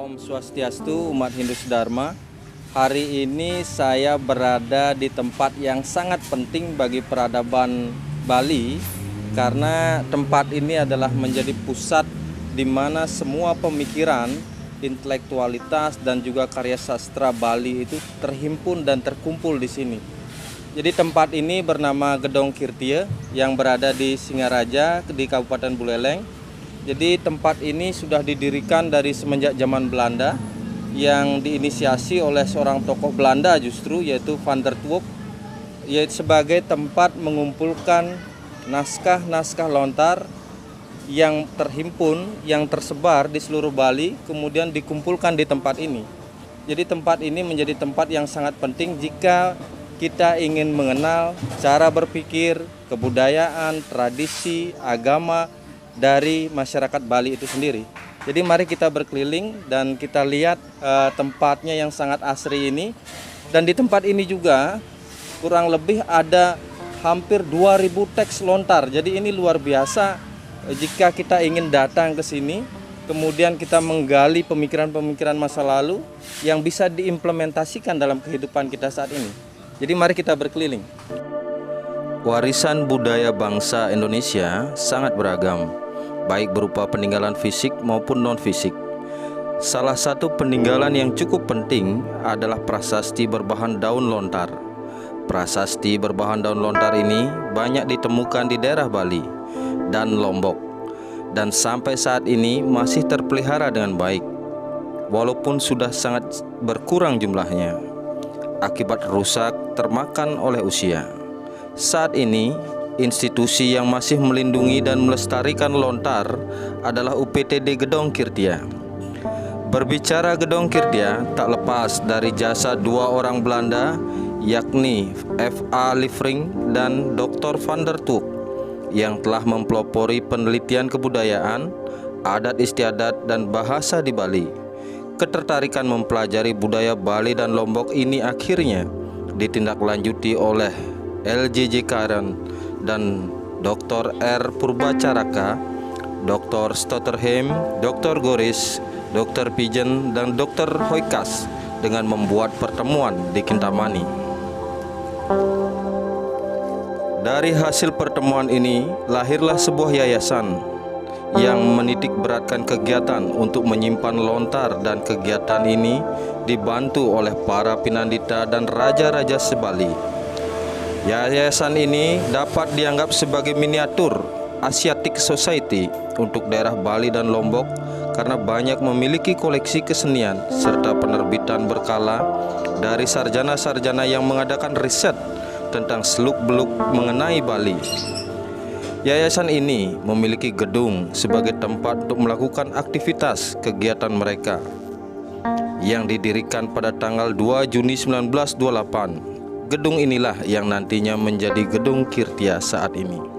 Om Swastiastu, umat Hindu Dharma. Hari ini saya berada di tempat yang sangat penting bagi peradaban Bali, karena tempat ini adalah menjadi pusat di mana semua pemikiran, intelektualitas dan juga karya sastra Bali itu terhimpun dan terkumpul di sini. Jadi tempat ini bernama Gedong Kirtia yang berada di Singaraja di Kabupaten Buleleng. Jadi tempat ini sudah didirikan dari semenjak zaman Belanda yang diinisiasi oleh seorang tokoh Belanda justru, yaitu Van der Toep, yaitu sebagai tempat mengumpulkan naskah-naskah lontar yang terhimpun, yang tersebar di seluruh Bali, kemudian dikumpulkan di tempat ini. Jadi tempat ini menjadi tempat yang sangat penting jika kita ingin mengenal cara berpikir, kebudayaan, tradisi, agama dari masyarakat Bali itu sendiri. Jadi mari kita berkeliling dan kita lihat tempatnya yang sangat asri ini. Dan di tempat ini juga kurang lebih ada hampir 2000 teks lontar. Jadi ini luar biasa jika kita ingin datang ke sini, kemudian kita menggali pemikiran-pemikiran masa lalu yang bisa diimplementasikan dalam kehidupan kita saat ini. Jadi mari kita berkeliling. Warisan budaya bangsa Indonesia sangat beragam, baik berupa peninggalan fisik maupun non-fisik. Salah satu peninggalan yang cukup penting adalah prasasti berbahan daun lontar. Prasasti berbahan daun lontar ini banyak ditemukan di daerah Bali dan Lombok, dan sampai saat ini masih terpelihara dengan baik, walaupun sudah sangat berkurang jumlahnya akibat rusak termakan oleh usia. Saat ini, institusi yang masih melindungi dan melestarikan lontar adalah UPTD Gedong Kirtia. Berbicara Gedong Kirtia tak lepas dari jasa dua orang Belanda, yakni F.A. Liefring dan Dr. Van der Toep, yang telah mempelopori penelitian kebudayaan, adat istiadat dan bahasa di Bali. Ketertarikan mempelajari budaya Bali dan Lombok ini akhirnya ditindaklanjuti oleh LJJ Karen dan Dr. R. Purbacaraka, Dr. Stotterheim, Dr. Goris, Dr. Pigeon, dan Dr. Hoikas dengan membuat pertemuan di Kintamani. Dari hasil pertemuan ini lahirlah sebuah yayasan yang menitik beratkan kegiatan untuk menyimpan lontar, dan kegiatan ini dibantu oleh para pinandita dan raja-raja sebali. Yayasan ini dapat dianggap sebagai miniatur Asiatic Society untuk daerah Bali dan Lombok karena banyak memiliki koleksi kesenian serta penerbitan berkala dari sarjana-sarjana yang mengadakan riset tentang seluk-beluk mengenai Bali. Yayasan ini memiliki gedung sebagai tempat untuk melakukan aktivitas kegiatan mereka yang didirikan pada tanggal 2 Juni 1928. Gedung inilah yang nantinya menjadi Gedung Kirtia saat ini.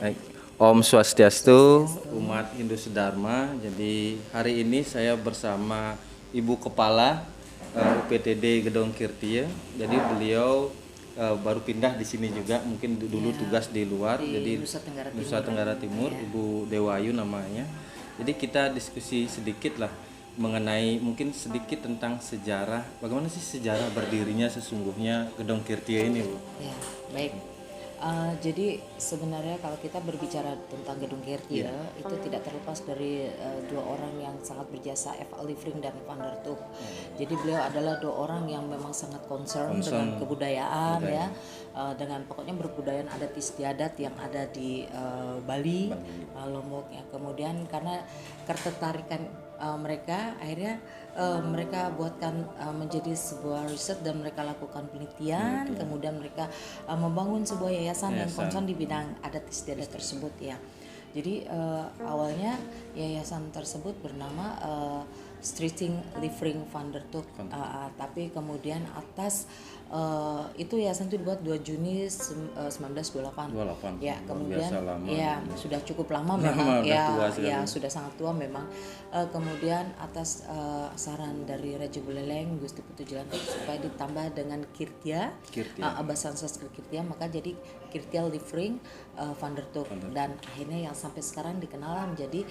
Baik. Om Swastiastu, umat Hindu Sedharma. Jadi hari ini saya bersama Ibu Kepala UPTD Gedong Kirtia. Jadi beliau baru pindah di sini juga, mungkin dulu tugas di luar, jadi Nusa Tenggara Timur, Ibu Dewayu namanya. Jadi kita diskusi sedikit lah mengenai mungkin sedikit tentang sejarah, bagaimana sih sejarah berdirinya sesungguhnya Gedong Kirtia ini, Bu? Ya, baik. Jadi sebenarnya kalau kita berbicara tentang Gedung Kirtia itu tidak terlepas dari dua orang yang sangat berjasa, F. Alifring dan Van der Toep. Jadi beliau adalah dua orang yang memang sangat concern dengan kebudayaan ya, dengan pokoknya berbudayaan adat istiadat yang ada di Bali, Lombok ya. Kemudian karena ketertarikan mereka akhirnya mereka buatkan menjadi sebuah riset dan mereka lakukan penelitian, kemudian mereka membangun sebuah yayasan yang concern di bidang adat istiadat tersebut ya. Jadi awalnya yayasan tersebut bernama Stichting Liefring van der Toep, tapi kemudian atas itu yayasan itu dibuat 2 Juni 1928. Ya, kemudian ya sudah cukup lama memang ya sudah sangat tua memang. Kemudian atas saran dari Raja Buleleng Gusti Putu Jelantik supaya ditambah dengan Kirtia. Bahasa Sanskrit Kirtia, maka jadi Kirtia Liefring van der Toep dan akhirnya yang sampai sekarang dikenal menjadi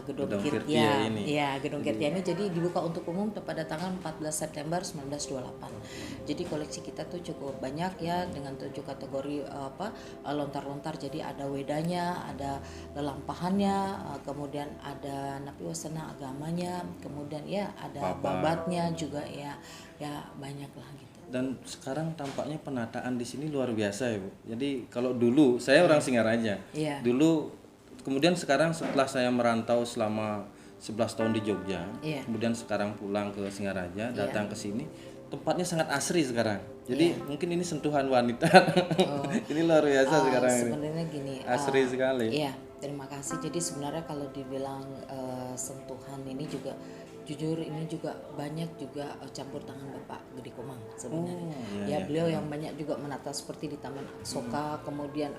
Gedung Kirtia. Ya, Gedung Kirtia ini jadi dibuka untuk umum pada tanggal 14 September 1928. Jadi koleksi kita tuh cukup banyak ya, dengan 7 kategori lontar-lontar. Jadi ada wedanya, ada lelampahannya, kemudian ada napi wasana agamanya, kemudian ya ada babatnya juga ya banyak lah gitu. Dan sekarang tampaknya penataan di sini luar biasa ya, Bu. Jadi kalau dulu saya orang Singaraja. Dulu kemudian sekarang setelah saya merantau selama 11 tahun di Jogja, kemudian sekarang pulang ke Singaraja, datang ke sini, tempatnya sangat asri sekarang. Jadi mungkin ini sentuhan wanita. Ini luar biasa sekarang ini. Sebenarnya gini, asri sekali. Iya, terima kasih. Jadi sebenarnya kalau dibilang sentuhan ini juga jujur ini juga banyak juga campur tangan Bapak Gede Komang sebenarnya. Beliau yang banyak juga menata seperti di Taman Soka, kemudian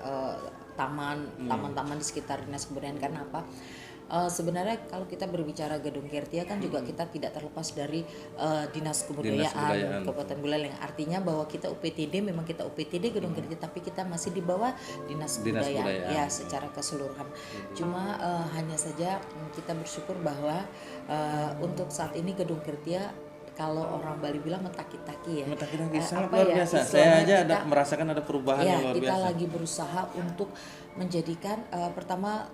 taman-taman di sekitar Dinas Kebudayaan. Karena apa? Sebenarnya kalau kita berbicara Gedung Kirtia kan juga kita tidak terlepas dari Dinas Kebudayaan Kabupaten Buleleng. Artinya bahwa kita UPTD, memang kita UPTD Gedung Kirtia, tapi kita masih di bawah Dinas Kebudayaan ya secara keseluruhan. Cuma hanya saja kita bersyukur bahwa untuk saat ini Gedung Kirtia, kalau orang Bali bilang metaki-taki ya. Metaki-taki sangat luar biasa. Saya aja merasakan ada perubahan yang luar biasa. Kita lagi berusaha untuk menjadikan pertama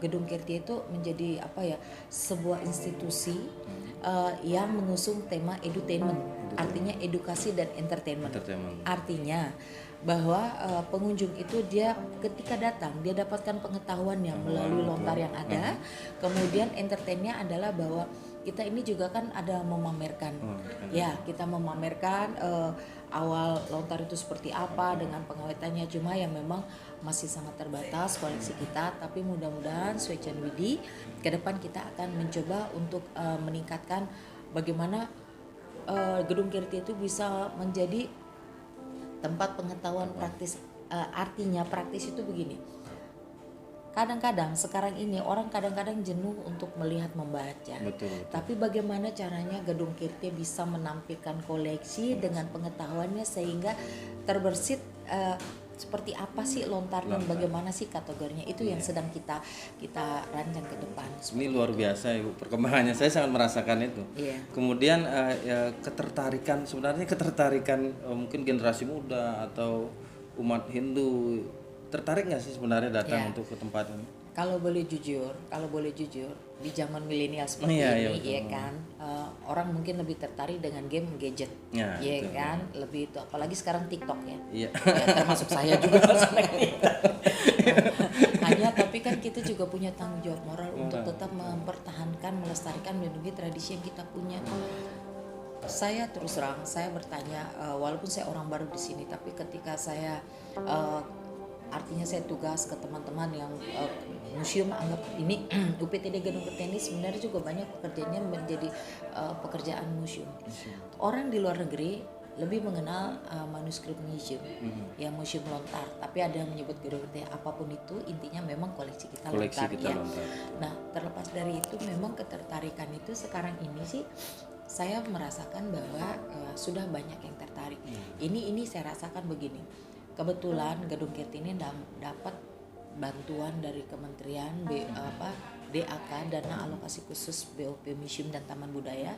Gedung Kirtia itu menjadi sebuah institusi yang mengusung tema edutainment. Artinya edukasi dan entertainment. Artinya bahwa pengunjung itu dia ketika datang dia dapatkan pengetahuan yang melalui lontar yang ada. Kemudian entertainnya adalah bahwa kita ini juga kan ada memamerkan. Kita memamerkan awal lontar itu seperti apa dengan pengawetannya, cuma yang memang masih sangat terbatas koleksi kita, tapi mudah-mudahan Swechan Widi ke depan kita akan mencoba untuk meningkatkan bagaimana Gedung Kirtia itu bisa menjadi tempat pengetahuan praktis. Artinya praktis itu begini. Kadang-kadang sekarang ini orang kadang-kadang jenuh untuk melihat membaca. Betul. Tapi bagaimana caranya Gedung Kirtia bisa menampilkan koleksi dengan pengetahuannya sehingga terbersit seperti apa sih lontarnya, bagaimana sih kategorinya, itu yang sedang kita rancang ke depan. Ini luar biasa Ibu perkembangannya, saya sangat merasakan itu. Kemudian ketertarikan mungkin generasi muda atau umat Hindu tertarik nggak sih sebenarnya datang untuk ke tempat ini? Kalau boleh jujur di zaman milenial seperti ini kan orang mungkin lebih tertarik dengan game gadget, kan lebih itu, apalagi sekarang TikTok ya termasuk saya juga hanya tapi kan kita juga punya tanggung jawab moral untuk tetap mempertahankan, melestarikan, melindungi tradisi yang kita punya. Saya terus terang saya bertanya, walaupun saya orang baru di sini, tapi ketika saya artinya saya tugas ke teman-teman yang museum, anggap ini UPTD Gedung Kirtia ini sebenarnya juga banyak pekerjaannya menjadi pekerjaan museum. Orang di luar negeri lebih mengenal manuskrip museum, yang museum lontar. Tapi ada yang menyebut gedung kerja, apapun itu intinya memang koleksi kita lontar ya. Nah, terlepas dari itu memang ketertarikan itu sekarang ini sih saya merasakan bahwa sudah banyak yang tertarik. Ini saya rasakan begini. Kebetulan Gedung Kirti ini dapat bantuan dari Kementerian DAK, Dana Alokasi Khusus BOP Museum dan Taman Budaya.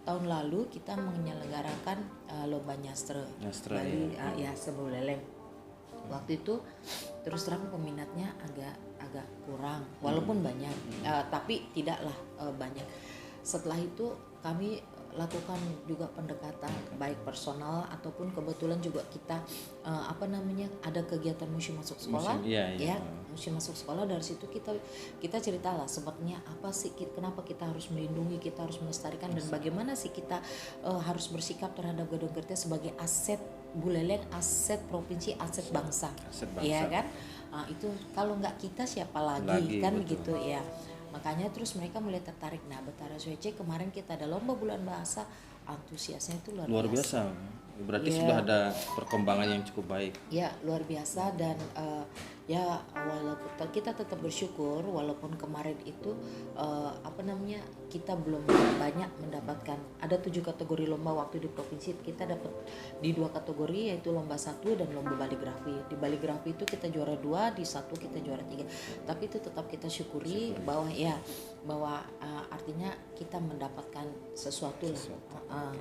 Tahun lalu kita menyelenggarakan lomba nyastre Bali ya Sebuleleng. Waktu itu terus terang peminatnya agak kurang, walaupun banyak, tapi tidaklah banyak. Setelah itu kami lakukan juga pendekatan baik personal ataupun kebetulan juga kita ada kegiatan museum masuk sekolah museum masuk sekolah. Dari situ kita ceritalah sebabnya apa sih, kenapa kita harus melindungi, kita harus melestarikan, dan bagaimana sih kita harus bersikap terhadap Gedung Kirti sebagai aset Buleleng, aset provinsi, aset bangsa. Ya kan, itu kalau nggak kita siapa lagi kan, betul. Begitu ya. Makanya terus mereka mulai tertarik. Nah, Betara Swece kemarin kita ada lomba bulan bahasa, antusiasnya itu luar biasa. Berarti sudah ada perkembangan yang cukup baik. Ya, luar biasa. Dan walaupun kita tetap bersyukur walaupun kemarin itu kita belum banyak mendapatkan. Ada 7 kategori lomba waktu di provinsi, kita dapat di 2 kategori, yaitu lomba 1 dan lomba baligrafi. Di baligrafi itu kita juara 2, di 1 kita juara 3. Tapi itu tetap kita syukuri bahwa artinya kita mendapatkan sesuatu lah.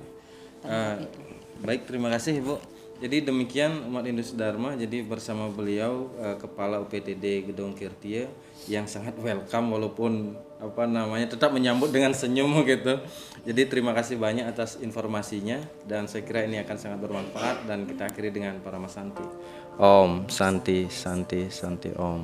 Baik, terima kasih Ibu. Jadi demikian umat Hindus Dharma, jadi bersama beliau Kepala UPTD Gedung Kirti yang sangat welcome walaupun tetap menyambut dengan senyum gitu. Jadi terima kasih banyak atas informasinya, dan saya kira ini akan sangat bermanfaat, dan kita akhiri dengan Paramasanti. Om Santi Santi Santi Om.